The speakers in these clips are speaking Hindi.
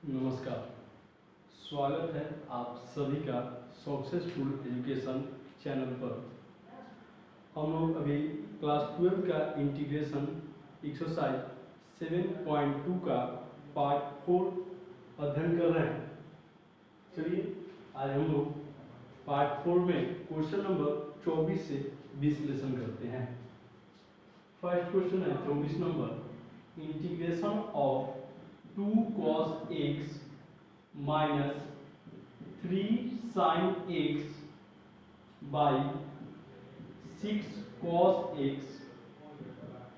नमस्कार, स्वागत है आप सभी का सक्सेसफुल एजुकेशन चैनल पर। हम लोग अभी क्लास 12 का इंटीग्रेशन एक्सरसाइज 7.2 का पार्ट 4 अध्ययन कर रहे हैं। चलिए आज हम लोग पार्ट 4 में क्वेश्चन नंबर 24 से विश्लेषण करते हैं। फर्स्ट क्वेश्चन है 24 number, integration of 2 cos x minus 3 sin x by 6 cos x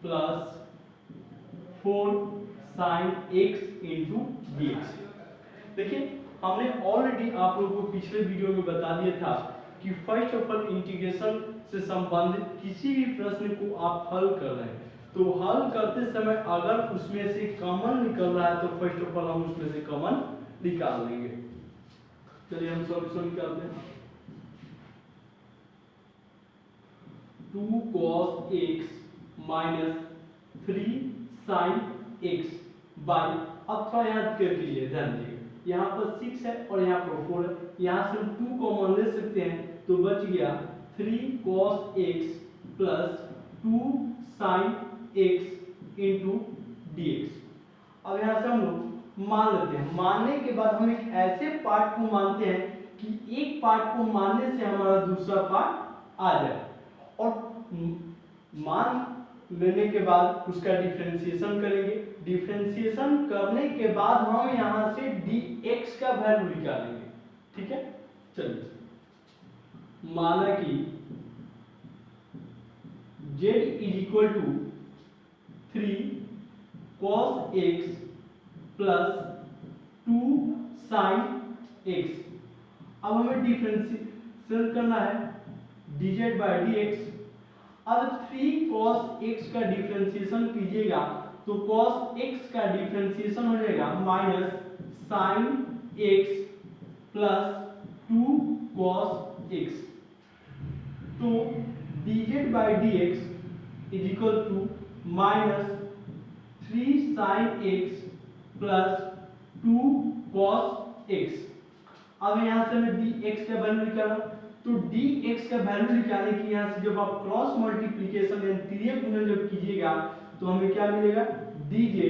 plus 4 sin x into dx। देखिए हमने ऑलरेडी आप लोगों को पिछले वीडियो में बता दिया था कि फर्स्ट ऑफ ऑल इंटीग्रेशन से संबंधित किसी भी प्रश्न को आप हल कर रहे हैं तो हल करते समय अगर उसमें से कॉमन निकल रहा है तो फर्स्ट ऑफ ऑल हम उसमें से कॉमन निकाल लेंगे। चलिए हम सॉल्यूशन निकालते हैं। 2 cos x minus 3 sin x by, अब थोड़ा याद कर लीजिए, ध्यान दीजिए यहाँ पर 6 है और यहाँ पर 4 है, यहाँ से हम 2 कॉमन ले सकते हैं तो बच गया 3 cos x plus 2 sin x into dx। अब यहाँ से हम लोग मान लेते हैं, मानने के बाद हम एक ऐसे पार्ट को मानते हैं कि एक पार्ट को मानने से हमारा दूसरा पार्ट आ जाए और मान लेने के बाद उसका डिफरेंशिएशन करेंगे। डिफरेंशिएशन करने के बाद हम यहाँ से dx का वैल्यू निकालेंगे। ठीक है, चलिए माना कि z is equal to 3 cos x plus 2 sin x। अब हमें डिफरेंशिएशन करना है dz बाई dx। अब 3 cos x का डिफरेंशिएशन कीजिएगा तो cos x का डिफरेंशिएशन हो जाएगा minus sin x plus 2 cos x। तो dz by dx is equal to minus 3 sin x plus 2 cos x। अब यहाँ से हमें dx का वैल्यू निकालना, तो dx का वैल्यू निकालने की यहाँ से जब आप क्रॉस मल्टीप्लिकेशन यानी तिर्यक गुणन जब कीजिएगा तो हमें क्या मिलेगा, dz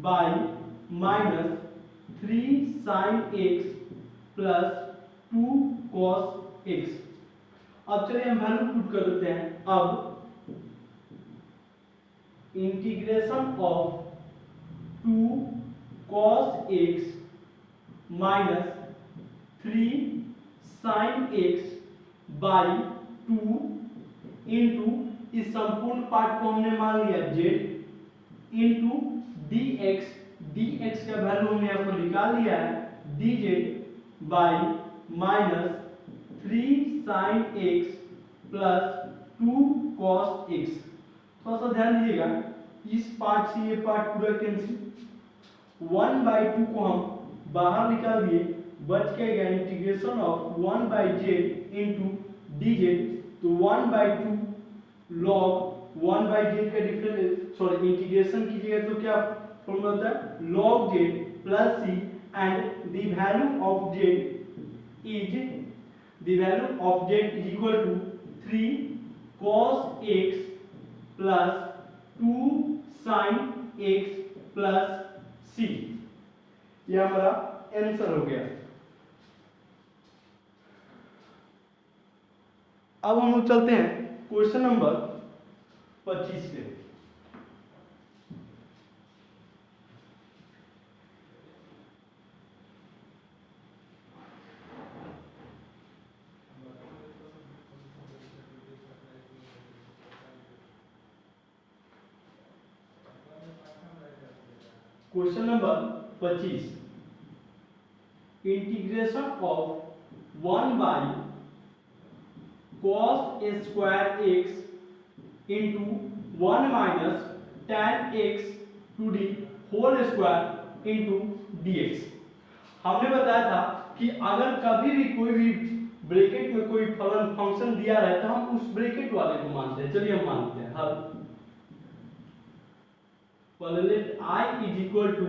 by minus 3 sin x plus 2 cos x। अब चलिए हम वैल्यू पुट कर देते हैं। अब integration of 2 cos x minus 3 sin x by 2 into इस संपूर्ण पार्ट को हमने मान लिया z इंटू dx। dx का वैल्यू हमने यहाँ पर निकाल लिया है dz by minus 3 sin x plus 2 cos x। थोड़ा सा ध्यान दीजिएगा, इस पार्ट से ये पार्ट पूरा कैंसिल, 1/2 को हम बाहर निकाल दिए, बच गया integration of 1/z into dz। तो 1/2 log 1/z का डिफरेंस इंटीग्रेशन कीजिएगा तो क्या फॉर्मूला होता है, log z plus c and the value of z is equal to 3 cos x plus 2 sin x plus c। यह हमारा आंसर हो गया। अब हम लोग चलते हैं क्वेश्चन नंबर 25 पे। Question number 25, integration of 1 by cos square x into 1 minus tan x to the whole square into dx। हमने बताया था कि अगर कभी भी कोई भी ब्रैकेट में कोई फलन फंक्शन दिया रहे तो हम उस ब्रैकेट वाले को मानते हैं। चलिए हम मानते हैं। हल पहले let I is equal to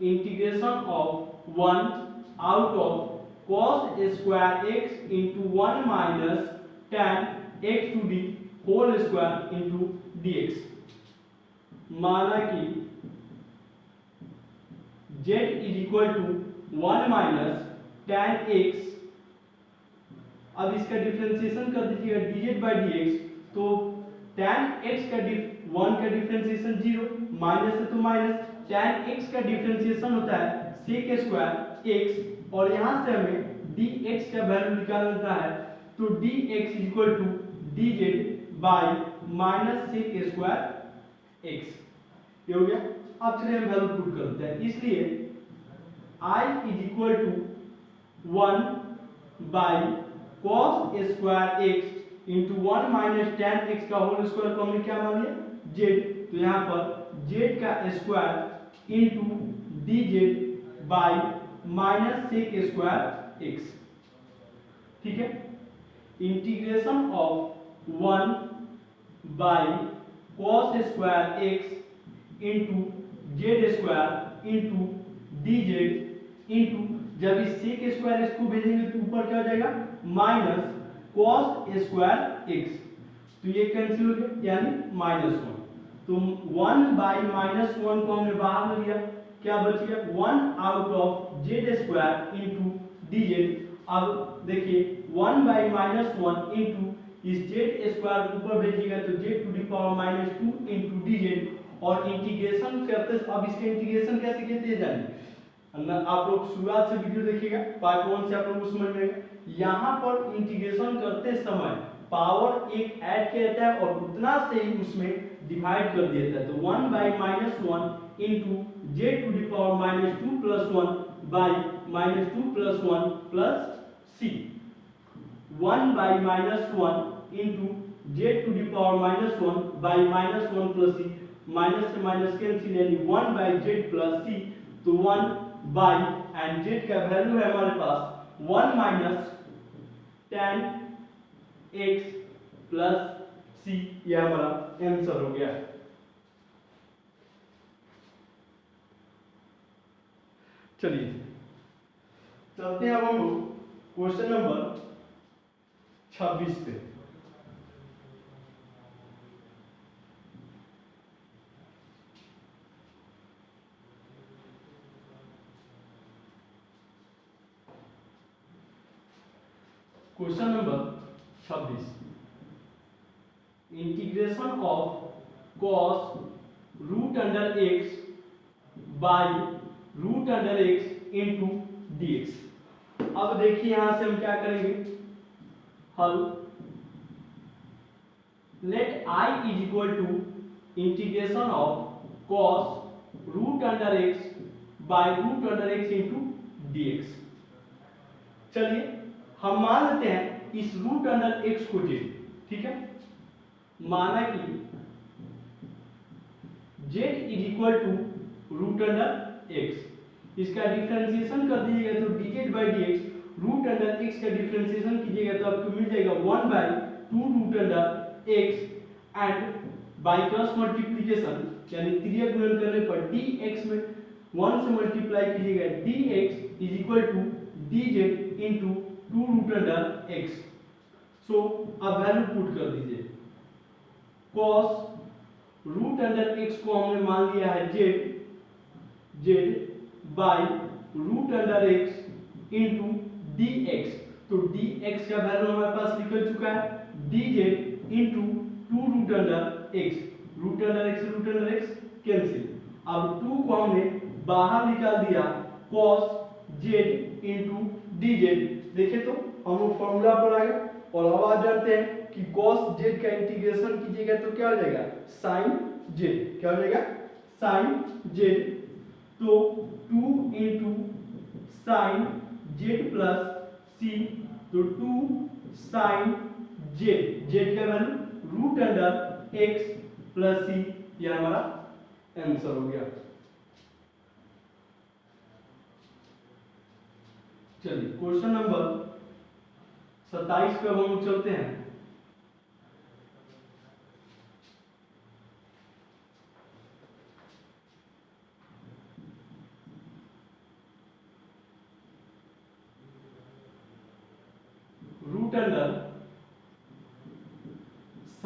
integration of 1 out of cos square x into 1 minus tan x to the whole square into dx। माना कि z is equal to 1 minus tan x, अब इसका डिफरेंशिएशन कर दीजिएगा dz बाई dx, तो tan x का 1 का डिफरेंशिएशन 0, माइनस है तो माइनस, tan x का डिफरेंशिएशन होता है sec स्क्वायर x, और यहाँ से हमें dx का वैल्यू निकालना है, तो dx is equal to dz by minus sec square x। ये हो गया। अब चलिए हम वैल्यू पुट करते हैं, इसलिए I is equal to 1 by cos square x into 1 minus tan x का होल स्क्वायर को हमने क्या मान लिया z, तो यहाँ पर z का square into dz by minus sec square x। ठीक है, integration of 1 by cos square x into z square into dz into, जब इस sec स्क्वायर x को भेजेंगे तो ऊपर क्या हो जाएगा माइनस cos स्क्वायर x, तो ये कैंसिल हो गया यानी -1, तो 1 बाई -1 को हमने बाहर लिया, क्या बच गया 1 out of z square into dz। अब देखिए 1 बाई -1 इंटू इस z स्क्वायर ऊपर भेजिएगा तो z to the power -2 into dz, और इंटीग्रेशन करते, अब इसका इंटीग्रेशन कैसे कहते हैं जानिए, आप लोग शुरुआत से वीडियो देखिएगा, पार्ट 1 से आप लोग समझ में। यहाँ पर इंटीग्रेशन करते समय पावर एक ऐड किया जाता है और उतना से ही उसमें डिवाइड कर दिया जाता है, तो 1 by -1 into z to the power -2 plus 1 by -2 plus 1 plus c, 1 by -1 into z to the power -1 by -1 plus c, minus से माइनस कैंसिल यानी 1 बाई z प्लस c, तो 1 बाई एंड z का वैल्यू है हमारे पास 1 minus tan x plus c, यह हमारा आंसर हो गया। चलिए चलते हैं अब हम लोग क्वेश्चन नंबर 26 पे। Question number 26, integration of cos root under x by root under x into dx। अब देखिए यहां से हम क्या करेंगे, हल let I is equal to integration of cos root under x by root under x into dx। चलिए हम मान लेते हैं इस रूट अंडर x को z, ठीक है, माना कि z is equal to root under x, इसका डिफरेंशिएशन कर दीजिएगा तो dz by dx, root under x का डिफरेंशिएशन कीजिएगा तो आपको मिल जाएगा 1 by 2 root under x and by cross multiplication यानी त्रिय गुणन करने पर dx में 1 से मल्टीप्लाई कीजिएगा, dx is equal to dz into 2 root under x। So अब वैल्यू पुट कर दीजिए, cos रूट अंडर x को हमने मान लिया है z by root under x into dx, तो dx का वैल्यू हमारे पास निकल चुका है dz into 2 root under x, root under x root under x cancel, अब 2 को हमने बाहर निकाल दिया cos z इंटू dz। देखिए तो हम लोग फॉर्मूला पर आ गए, और अब आप जानते हैं कि cos z का इंटीग्रेशन कीजिएगा तो क्या हो जाएगा sin z, क्या हो जाएगा sin z, तो 2 इंटू sin z प्लस c, तो 2 sin z, z का value root under x plus c, यह हमारा आंसर हो गया। चलिए क्वेश्चन नंबर 27 पे हम चलते हैं।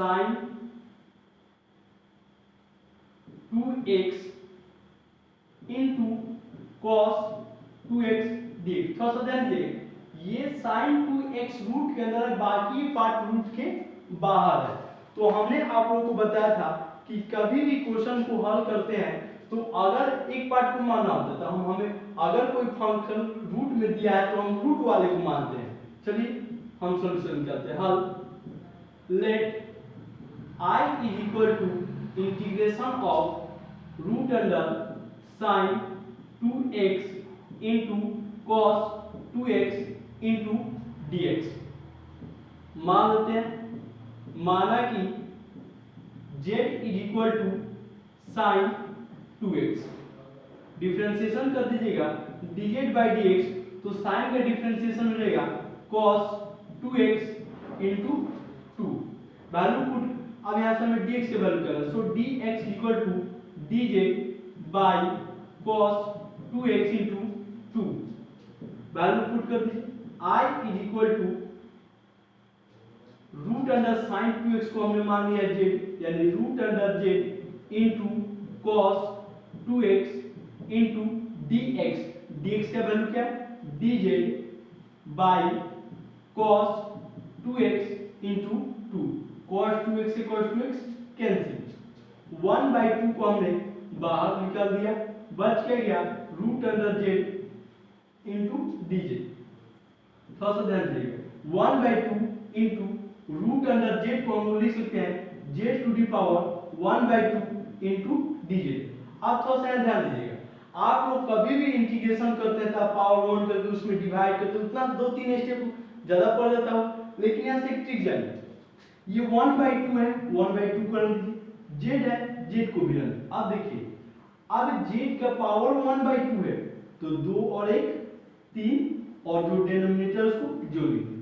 Sine 2x into cos 2x dx। थोड़ा सा ध्यान दीजिएगा, ये साइन 2x रूट के अंदर है, बाकी पार्ट रूट के बाहर है। तो हमने आप लोगों को बताया था कि कभी भी क्वेश्चन को हल करते हैं तो अगर एक पार्ट को मानना होता है तो हमें अगर कोई फंक्शन रूट में दिया है तो हम रूट वाले को मानते हैं। चलिए हम सॉल्यूशन करते हैं। हल let I is equal to integration of root under sin 2x into cos 2x into dx। मान लेते हैं, माना कि z is equal to sin 2x, differentiation कर दीजिएगा dz by dx, तो sin का डिफरेंशिएशन हो जाएगा cos 2x into 2। Value put, अब यहाँ से हमें dx के वैल्यू करना है, so dx equal to dz by cos 2x into 2। Value put कर दीजिए, I is equal to root under sine 2x को हमने मान लिया z, यानी root under z into cos 2x into dx। dx का वैल्यू क्या है, dz by cos 2x into 2। cos 2x से cos 2x कैंसिल, 1/2 को हमने बाहर निकाल दिया, बच क्या गया root under z into dz। थोड़ा सा ध्यान दीजिएगा, 1/2 इंटू रूट अंडर z को हम लिख सकते हैं z to the power 1/2 into dz। आप थोड़ा सा ध्यान दीजिएगा, आप लोग कभी भी इंटीग्रेशन करते हैं तो पावर 1 करके उसमें डिवाइड करते हैं, उतना 2-3 स्टेप ज्यादा पड़ जाता हो, लेकिन यहाँ से एक ट्रिक जानिए, ये 1/2 है, 1/2 कर दीजिए, z है z को भी रन। अब देखिए, अब z का पावर 1/2 है तो 2 और 1 3, और जो डिनोमिनेटर उसको जोड़ लीजिए।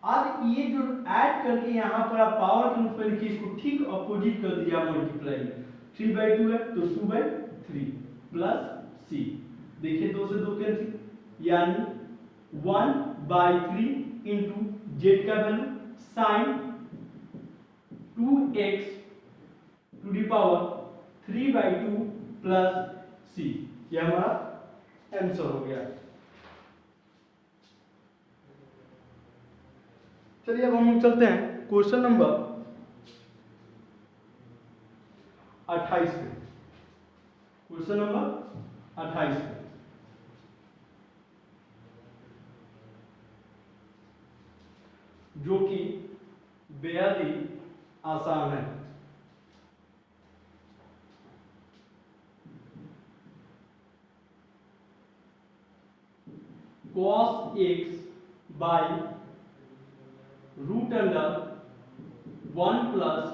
अब ये जो ऐड करके यहाँ पर आप पावर के रूप में लिखिए, इसको ठीक अपोजिट कर दीजिए आप मल्टीप्लाई में, 3/2 है तो 2/3 प्लस c, देखिए 2 से 2 कैंसिल, यानी 1/3 इंटू z का value sine 2x to the power 3/2 plus c। यह हमारा आंसर हो गया। चलिए अब हम लोग चलते हैं क्वेश्चन नंबर 28 पे। क्वेश्चन नंबर 28 पे, जो कि बेहद ही आसान है। cos x by root under 1 plus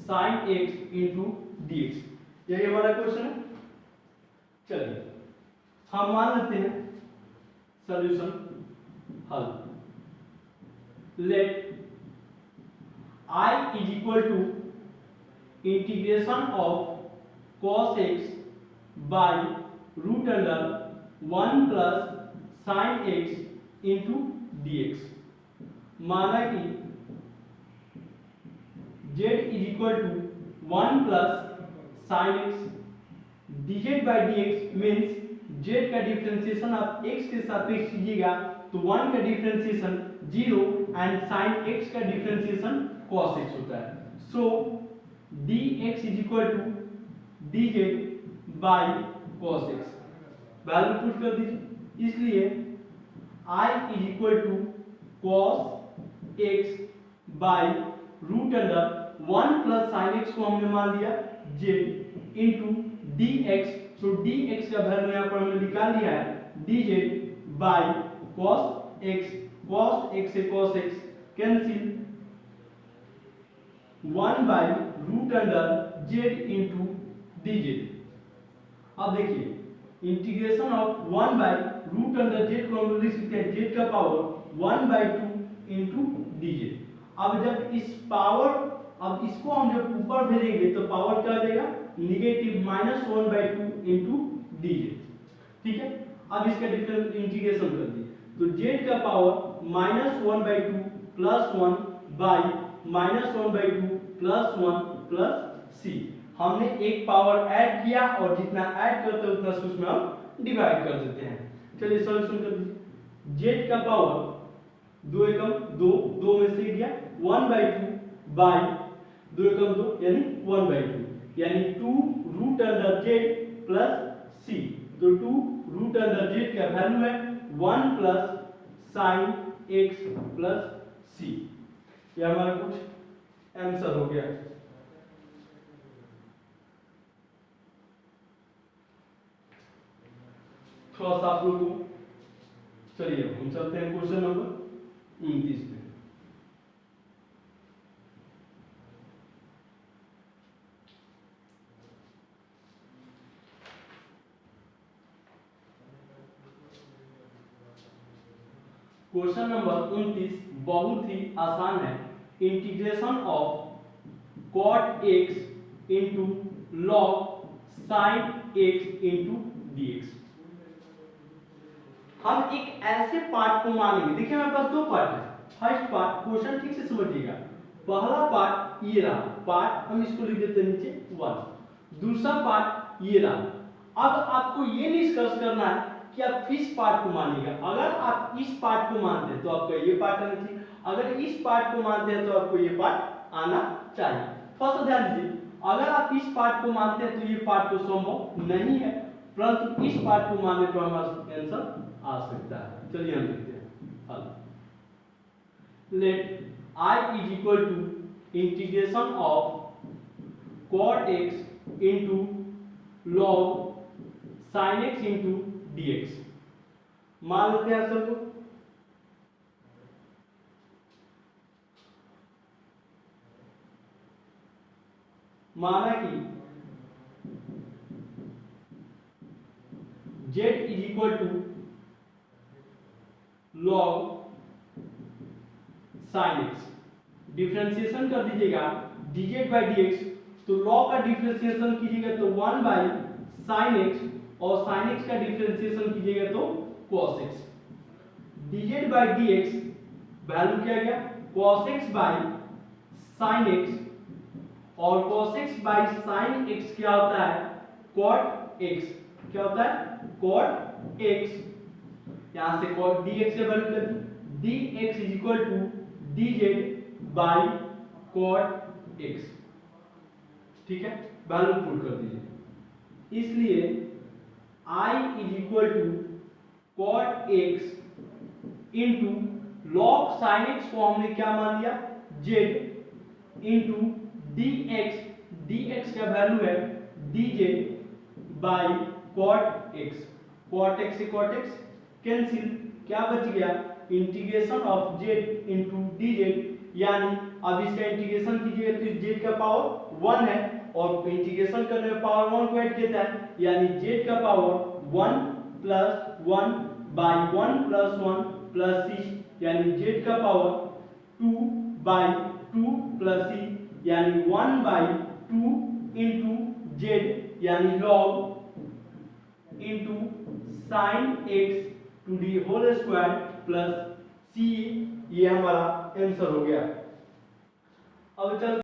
sine x into dx, यही हमारा क्वेश्चन है। चलिए हम मान लेते हैं सॉल्यूशन, हल let I is equal to integration of cos x by root under 1 plus sine x into dx। माना कि z is equal to 1 plus sine x, dz by dx means z का डिफरेंशिएशन आप x के सापेक्ष कीजिएगा तो 1 का डिफरेंशिएशन 0 एंड साइन x का डिफरेंशिएशन cos x होता है। So dx is equal to dz by cos x, value put कर दीजिए, इसलिए I is equal to cos x by root under 1 plus sine x को हमने मान लिया z इंटू dx, तो dx का वैल्यू यहाँ पर हमने निकाल लिया है dz by cos x, cos x से cos x cancel, 1 by root under z into dz। अब देखिए integration of 1 by root under z को हम लिख सकते हैं z का पावर 1/2 इंटू dz। अब जब इस पावर, अब इसको हम जब ऊपर भेजेंगे तो पावर क्या आ जाएगा, निगेटिव -1/2 इंटू dz। ठीक है, अब इसका डिफरेंस इंटीग्रेशन कर दिए तो z का power -1/2 plus 1 by -1/2 plus 1 plus c. हमने एक पावर ऐड किया और जितना ऐड करते हैं उतना से उसमें हम डिवाइड कर देते हैं। चलिए सॉल्यूशन कर दीजिए। जेड का पावर 2 एकम 2, 2 में से गया 1/2 बाई 2 एकम 2 यानी 1/2 यानी 2 रूट अंडर जेड प्लस सी। तो 2 रूट अंडर जेड का वैल्यू है 1 प्लस साइन एक्स प्लस सी। यह हमारा कुछ आंसर हो गया। थोड़ा सा आप लोगों को, चलिए हम चलते हैं क्वेश्चन नंबर 29 पे। क्वेश्चन नंबर 29 बहुत ही आसान है। Integration of cot x into log sine x into d x. हम एक ऐसे पार्ट को मानेंगे, देखिए हमारे पास दो पार्ट है। फर्स्ट पार्ट, क्वेश्चन ठीक से समझिएगा। पहला पार्ट ये रहा पार्ट, हम इसको लिख देते हैं नीचे 1। दूसरा पार्ट ये रहा। अब आपको ये निष्कर्ष करना है कि आप किस पार्ट को मानिएगा। अगर आप इस पार्ट को मानते हैं तो आपका ये पार्ट आना चाहिए, अगर इस पार्ट को मानते हैं तो आपको ये पार्ट आना चाहिए। थोड़ा सा ध्यान दीजिए, अगर आप इस पार्ट को मानते हैं तो ये पार्ट तो संभव नहीं है, परंतु इस पार्ट को मानने पर हमारा आंसर आ सकता है। चलिए हम देखते हैं हल। Let I is equal to integration of cot x into log sine x into d x. मान लेते हैं सर को, माना कि z is equal to log sine x. Differentiation कर दीजिएगा dz बाई dx, तो लॉग का डिफरेंशिएशन कीजिएगा तो 1 बाई साइन एक्स और साइन एक्स का डिफरेंशिएशन कीजिएगा तो cos x। dz by dx value क्या गया cos x by sine x, और cos x by sine x क्या होता है cot x। क्या होता है cot x। यहां से cot dx से वैल्यू कर दी, dx is equal to dz by cot x। ठीक है, वैल्यू पुट कर दीजिए। इसलिए I is equal to cot x into log sine x को हमने क्या मान लिया z इंटू dx, dx का वैल्यू है dz by cot x। cot x से cot x कैंसिल, क्या बच गया integration of z into dz, यानी अब इसका इंटीग्रेशन कीजिएगा तो z का पावर 1 है और इंटीग्रेशन करने में पावर 1 को ऐड किया है, यानी z का power 1 plus 1 by 1 plus 1 plus c, यानी z का पावर 2 बाई 2 प्लस c, यानी 1 बाई 2 इंटू z, यानी log into sine x to the whole square plus c। ये हमारा आंसर हो गया। अब चल